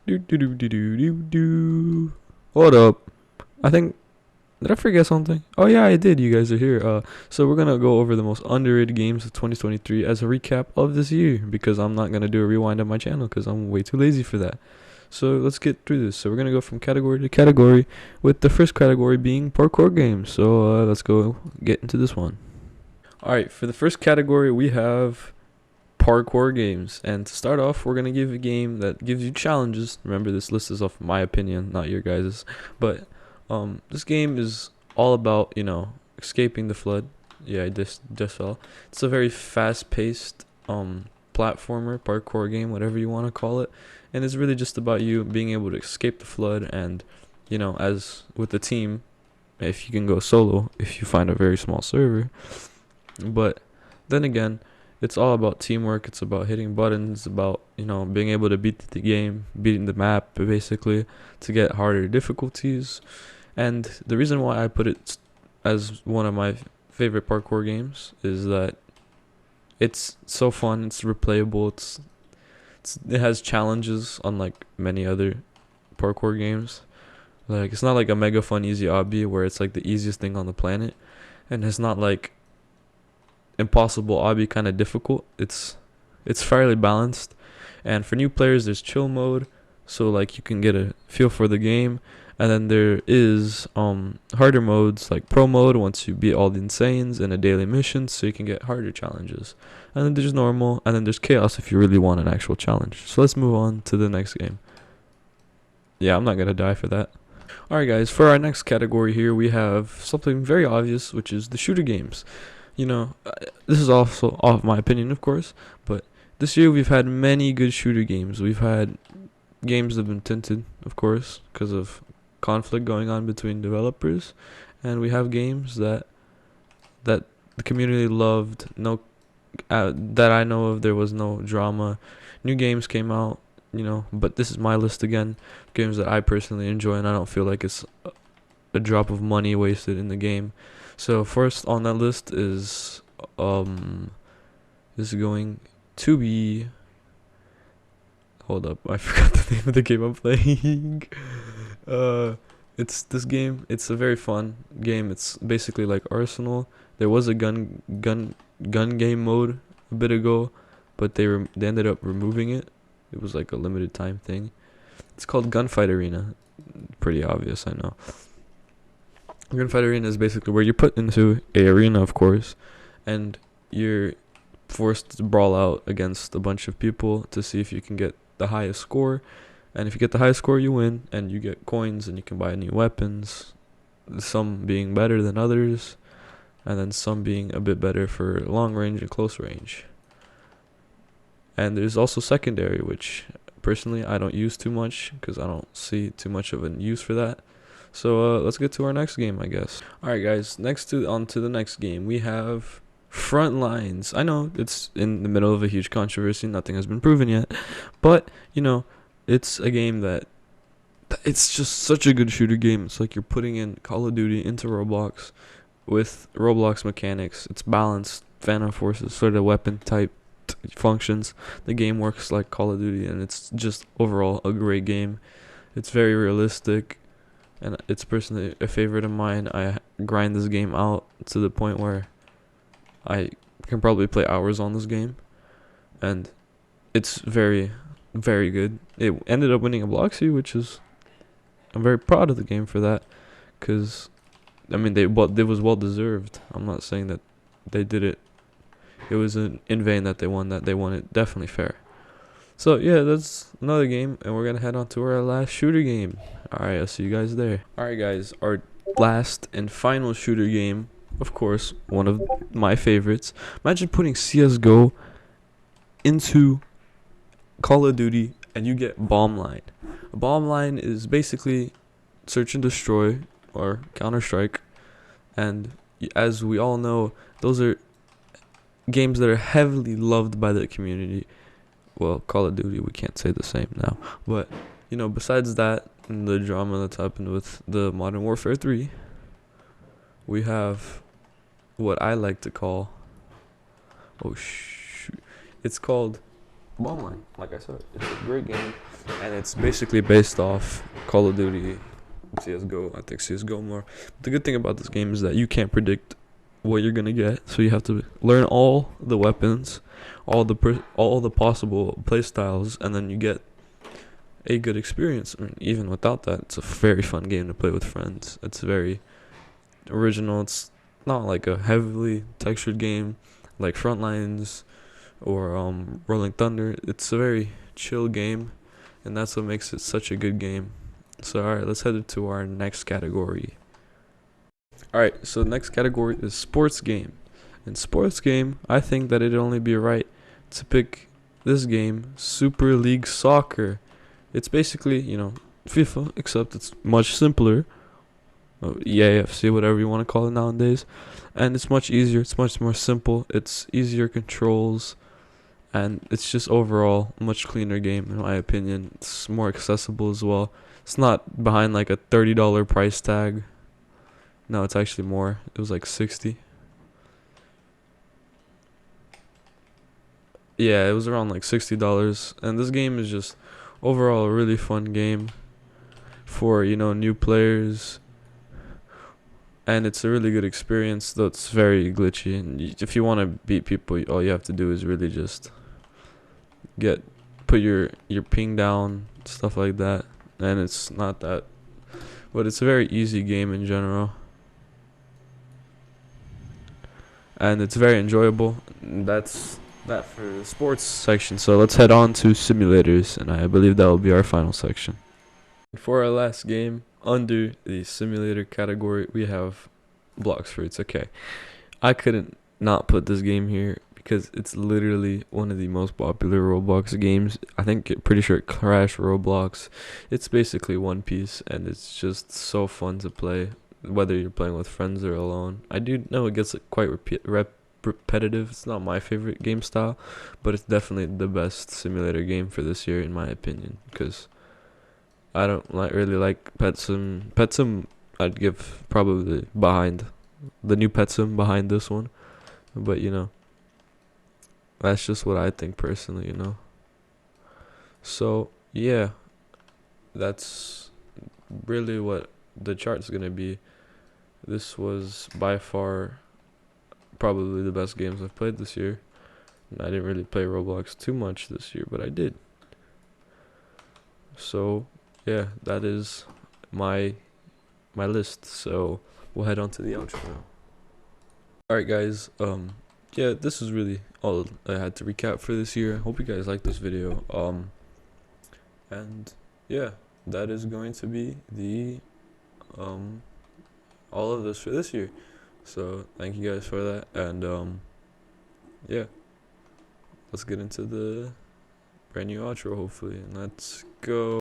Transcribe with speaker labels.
Speaker 1: Do do do do do do do. What up? I think did I forget something? Oh yeah, I did. You guys are here. So we're gonna go over the most underrated games of 2023 as a recap of this year because I'm not gonna do a rewind of my channel because I'm way too lazy for that. So let's get through this. So we're gonna go from category to category, with the first category being parkour games. So let's go get into this one. All right, for the first category we have parkour games. And to start off, we're going to give a game that gives you challenges. Remember, this list is off my opinion, not your guys's. But this game is all about, escaping the flood. Yeah, I just fell. It's a very fast-paced platformer, parkour game, whatever you want to call it. And it's really just about you being able to escape the flood and, as with the team, if you can go solo, if you find a very small server. But then again, it's all about teamwork. It's about hitting buttons. It's about, being able to beat the game, beating the map, basically, to get harder difficulties. And the reason why I put it as one of my favorite parkour games is that it's so fun. It's replayable. It has challenges unlike many other parkour games. Like, it's not like a mega fun easy obby where it's like the easiest thing on the planet, and it's not like impossible obby kind of difficult. It's fairly balanced. And for new players, there's chill mode, so like you can get a feel for the game. And then there is harder modes like pro mode once you beat all the insanes in a daily mission, so you can get harder challenges. And then there's normal, and then there's chaos if you really want an actual challenge. So let's move on to the next game. Yeah, I'm not gonna die for that. Alright guys, for our next category here we have something very obvious, which is the shooter games. This is also off my opinion, of course, but this year we've had many good shooter games. We've had games that have been tinted, of course, because of conflict going on between developers, and we have games that the community loved. No, that I know of, there was no drama. New games came out, but this is my list again. Games that I personally enjoy, and I don't feel like it's a drop of money wasted in the game. So first on that list is going to be, hold up, I forgot the name of the game I'm playing. It's this game. It's a very fun game. It's basically like Arsenal. There was a gun game mode a bit ago, but they ended up removing it. It was like a limited time thing. It's called Gunfight Arena. Pretty obvious, I know. Gunfight Arena is basically where you're put into a arena, of course, and you're forced to brawl out against a bunch of people to see if you can get the highest score. And if you get the highest score, you win, and you get coins, and you can buy new weapons, some being better than others, and then some being a bit better for long range and close range. And there's also secondary, which personally I don't use too much because I don't see too much of a use for that. So let's get to our next game, I guess. Alright guys, on to the next game. We have Frontlines. I know it's in the middle of a huge controversy, nothing has been proven yet. But, it's a game that it's just such a good shooter game. It's like you're putting in Call of Duty into Roblox with Roblox mechanics. It's balanced, Phantom Forces, sort of weapon type functions. The game works like Call of Duty, and it's just overall a great game. It's very realistic, and it's personally a favorite of mine. I grind this game out to the point where I can probably play hours on this game, and it's very, very good. It ended up winning a Bloxy, which is, I'm very proud of the game for that, because I mean it was well deserved. I'm not saying that they did it. It was in vain that they won that. They won it definitely fair. So yeah, that's another game, and we're gonna head on to our last shooter game. Alright, I'll see you guys there. Alright guys, our last and final shooter game, of course, one of my favorites. Imagine putting CSGO into Call of Duty and you get Bomb Line. A bomb line is basically search and destroy, or Counter-Strike, and as we all know, those are games that are heavily loved by the community. Well, Call of Duty, we can't say the same now. But, besides that, and the drama that's happened with the Modern Warfare 3, we have what I like to call, it's called Bomb Line. Like I said, it's a great game. and it's basically based off Call of Duty, CS:GO. I think CS:GO more. But the good thing about this game is that you can't predict what you're gonna get, so you have to learn all the weapons, all the possible play styles, and then you get a good experience. I mean, even without that, it's a very fun game to play with friends. It's very original. It's not like a heavily textured game like Frontlines or Rolling Thunder. It's a very chill game, and that's what makes it such a good game. So alright, let's head to our next category. Alright, so the next category is sports game. In sports game, I think that it'd only be right to pick this game, Super League Soccer. It's basically, FIFA, except it's much simpler. EAFC, whatever you want to call it nowadays. And it's much easier, it's much more simple, it's easier controls, and it's just overall a much cleaner game in my opinion. It's more accessible as well. It's not behind like a $30 price tag. No, it's actually more. It was like 60. Yeah, it was around like $60. And this game is just overall a really fun game for, new players. And it's a really good experience, though it's very glitchy. And if you want to beat people, all you have to do is really just put your ping down, stuff like that. And it's not that, but it's a very easy game in general. And it's very enjoyable. And that's that for the sports section. So let's head on to simulators, and I believe that will be our final section. For our last game under the simulator category, we have Blox Fruits. Okay, I couldn't not put this game here because it's literally one of the most popular Roblox games. I think pretty sure it crashed Roblox. It's basically One Piece, and it's just so fun to play, whether you're playing with friends or alone. I do know it gets quite repetitive. It's not my favorite game style, but it's definitely the best simulator game for this year, in my opinion, because I don't really like Pet Sim. Pet Sim, I'd give probably behind the new Pet Sim behind this one, but that's just what I think personally. So yeah, that's really what the chart's gonna be. This was by far probably the best games I've played this year. I didn't really play Roblox too much this year, but I did. So yeah, that is my list. So we'll head on to the outro now. Alright guys, yeah, this is really all I had to recap for this year. Hope you guys liked this video. And yeah, that is going to be the all of this for this year. So thank you guys for that, and yeah, let's get into the brand new outro hopefully, and let's go.